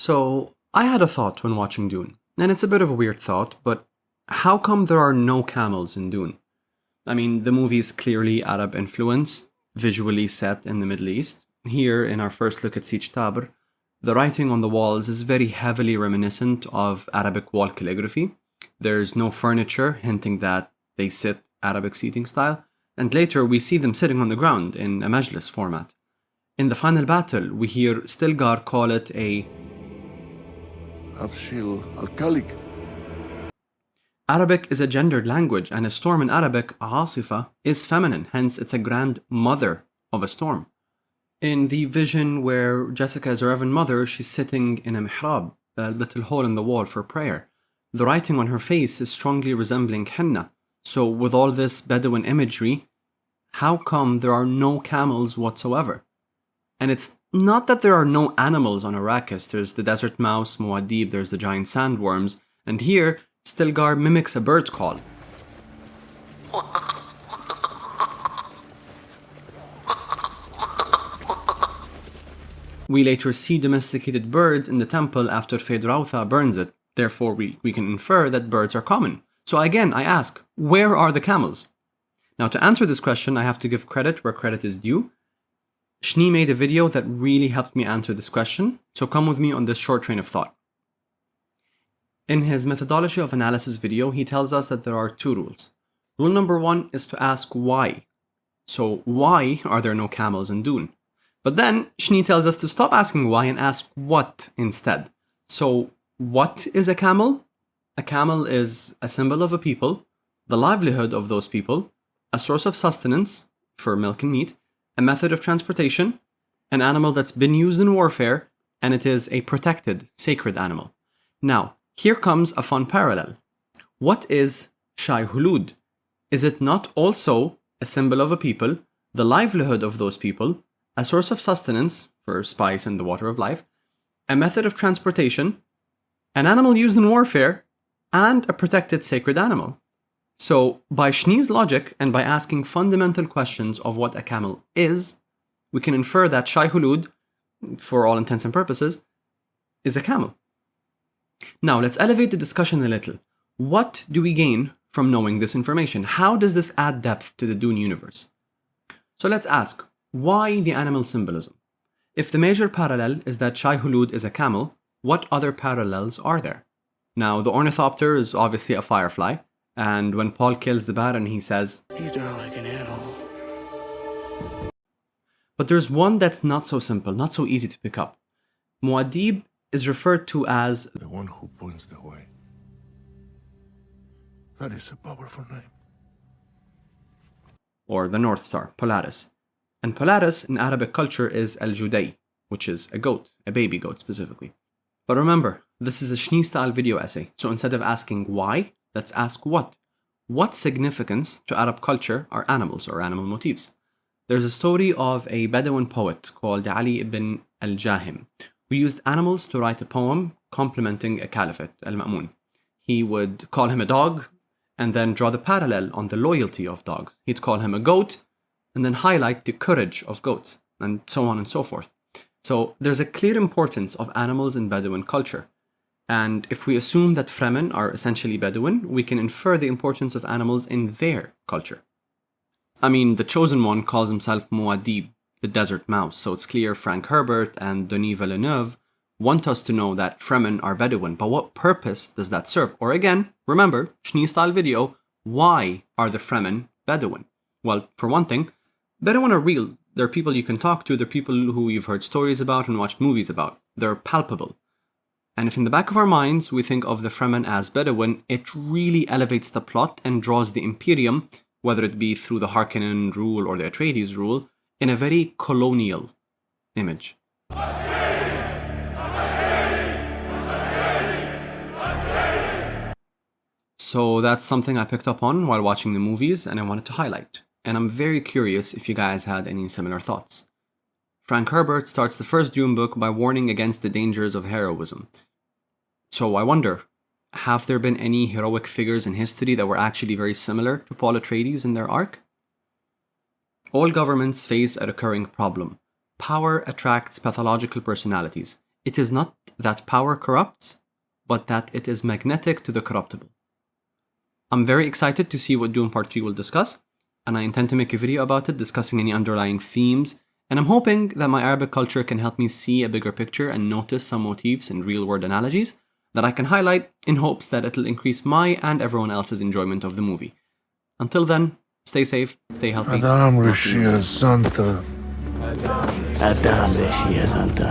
So, I had a thought when watching Dune, and it's a bit of a weird thought, but how come there are no camels in Dune? I mean, the movie is clearly Arab influenced, visually set in the Middle East. Here, in our first look at Siege Tabr, the writing on the walls is very heavily reminiscent of Arabic wall calligraphy. There's no furniture, hinting that they sit Arabic seating style, and later we see them sitting on the ground in a majlis format. In the final battle, we hear Stilgar call it a Afshil Alkalik. Arabic is a gendered language, and a storm in Arabic, Asifa, is feminine, hence it's a grandmother of a storm. In the vision where Jessica is her Reverend Mother, she's sitting in a mihrab, a little hole in the wall for prayer. The writing on her face is strongly resembling henna. So with all this Bedouin imagery, how come there are no camels whatsoever? And it's not that there are no animals on Arrakis. There's the desert mouse, Muad'Dib, there's the giant sandworms, and here, Stilgar mimics a bird call. We later see domesticated birds in the temple after Feyd-Rautha burns it. Therefore, we can infer that birds are common. So again, I ask, where are the camels? Now, to answer this question, I have to give credit where credit is due. Schnee made a video that really helped me answer this question, so come with me on this short train of thought. In his methodology of analysis video, he tells us that there are two rules. Rule number one is to ask why. So why are there no camels in Dune? But then Schnee tells us to stop asking why and ask what instead. So what is a camel? A camel is a symbol of a people, the livelihood of those people, a source of sustenance for milk and meat, a method of transportation, an animal that's been used in warfare, and it is a protected, sacred animal. Now, here comes a fun parallel. What is Shai Hulud? Is it not also a symbol of a people, the livelihood of those people, a source of sustenance for spice and the water of life, a method of transportation, an animal used in warfare, and a protected sacred animal? So, by Schnee's logic and by asking fundamental questions of what a camel is, we can infer that Shai Hulud, for all intents and purposes, is a camel. Now, let's elevate the discussion a little. What do we gain from knowing this information? How does this add depth to the Dune universe? So let's ask, why the animal symbolism? If the major parallel is that Shai Hulud is a camel, what other parallels are there? Now, the ornithopter is obviously a firefly, and when Paul kills the Baron, he says, "You die like an animal." But there's one that's not so simple, not so easy to pick up. Muad'Dib is referred to as The one who points the way. That is a powerful name. or the North Star, Polaris. And Polaris in Arabic culture is Al-Judai, which is a goat, a baby goat specifically. But remember, this is a Schnee-style video essay, so instead of asking why, let's ask what. What significance to Arab culture are animals or animal motifs? There's a story of a Bedouin poet called Ali ibn al-Jahim, who used animals to write a poem complimenting a caliphate, Al-Ma'mun. He would call him a dog, and then draw the parallel on the loyalty of dogs. He'd call him a goat, and then highlight the courage of goats, and so on and so forth. So there's a clear importance of animals in Bedouin culture. And if we assume that Fremen are essentially Bedouin, we can infer the importance of animals in their culture. I mean, the chosen one calls himself Muad'Dib, the desert mouse, so it's clear Frank Herbert and Denis Villeneuve want us to know that Fremen are Bedouin, but what purpose does that serve? Or again, remember, Schnee-style video, why are the Fremen Bedouin? Well, for one thing, Bedouin are real. They're people you can talk to, they're people who you've heard stories about and watched movies about. They're palpable. And if in the back of our minds we think of the Fremen as Bedouin, it really elevates the plot and draws the Imperium, whether it be through the Harkonnen rule or the Atreides rule, in a very colonial image. So that's something I picked up on while watching the movies and I wanted to highlight. And I'm very curious if you guys had any similar thoughts. Frank Herbert starts the first Dune book by warning against the dangers of heroism. So I wonder, have there been any heroic figures in history that were actually very similar to Paul Atreides in their arc? All governments face a recurring problem. Power attracts pathological personalities. it is not that power corrupts, but that it is magnetic to the corruptible. I'm very excited to see what DUNE Part 3 will discuss, and I intend to make a video about it discussing any underlying themes, and I'm hoping that my Arabic culture can help me see a bigger picture and notice some motifs and real-world analogies that I can highlight in hopes that it'll increase my and everyone else's enjoyment of the movie. Until then, stay safe, stay healthy. Adam Rishia Santa. Adam Rishia Santa.